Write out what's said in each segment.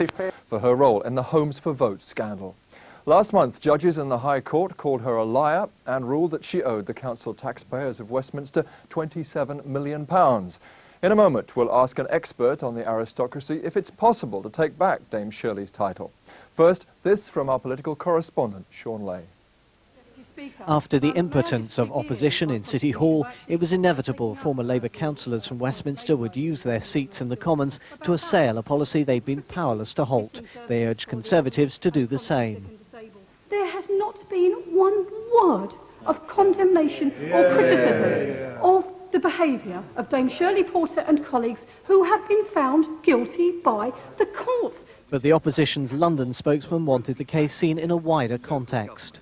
for her role in the Homes for Votes scandal. Last month, judges in the High Court called her a liar and ruled that she owed the council taxpayers of Westminster £27 million. In a moment, we'll ask an expert on the aristocracy if it's possible to take back Dame Shirley's title. First, this from our political correspondent, Shaun Ley. After the impotence of opposition in City Hall, it was inevitable former Labour councillors from Westminster would use their seats in the Commons to assail a policy they've been powerless to halt. They urge Conservatives to do the same. There has not been one word of condemnation or criticism of the behaviour of Dame Shirley Porter and colleagues who have been found guilty by the courts. But the opposition's London spokesman wanted the case seen in a wider context.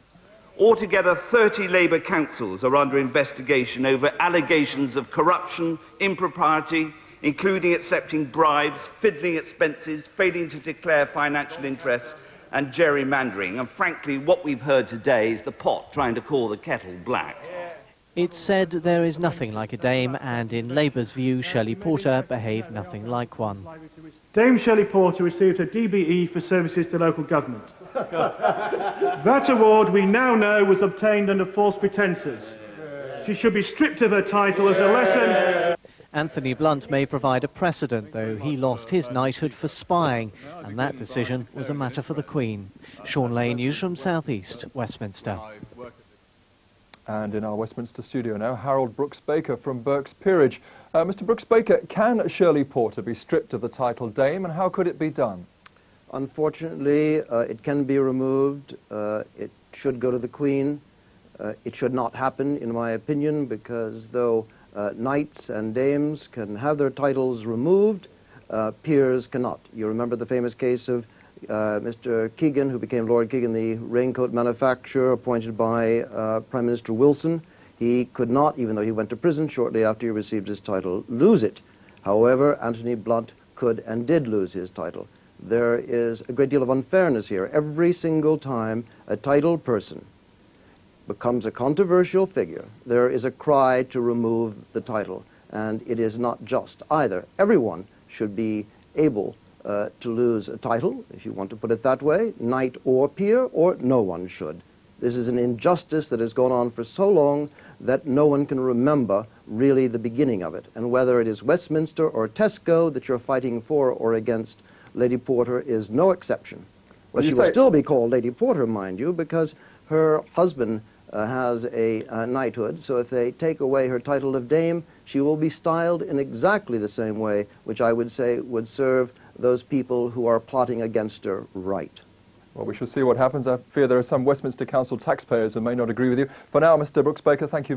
Altogether, 30 Labour councils are under investigation over allegations of corruption, impropriety, including accepting bribes, fiddling expenses, failing to declare financial interests and gerrymandering. And frankly, what we've heard today is the pot trying to call the kettle black. It's said there is nothing like a dame, and in Labour's view, Shirley Porter behaved nothing like one. Dame Shirley Porter received her DBE for services to local government. That award, we now know, was obtained under false pretences. She should be stripped of her title as a lesson. Anthony Blunt may provide a precedent, though he lost his knighthood for spying, and that decision was a matter for the Queen. Shaun Ley, Newsroom South East, Westminster. And in our Westminster studio now, Harold Brooks-Baker from Burke's Peerage. Mr. Brooks-Baker, can Shirley Porter be stripped of the title Dame, and how could it be done? Unfortunately, it can be removed. It should go to the Queen. It should not happen, in my opinion, because though knights and dames can have their titles removed, peers cannot. You remember the famous case of Mr. Keegan, who became Lord Keegan, the raincoat manufacturer appointed by Prime Minister Wilson. He could not, even though he went to prison shortly after he received his title, lose it. However, Anthony Blunt could and did lose his title. There is a great deal of unfairness here. Every single time a titled person becomes a controversial figure, there is a cry to remove the title. And it is not just either. Everyone should be able to lose a title, if you want to put it that way, knight or peer, or no one should. This is an injustice that has gone on for so long that no one can remember really the beginning of it. And whether it is Westminster or Tesco that you're fighting for or against, Lady Porter is no exception. Well, she will still be called Lady Porter, mind you, because her husband has a knighthood, so if they take away her title of Dame, she will be styled in exactly the same way, which I would say would serve those people who are plotting against her right. Well, we shall see what happens. I fear there are some Westminster Council taxpayers who may not agree with you. For now, Mr. Brooks-Baker, thank you very much.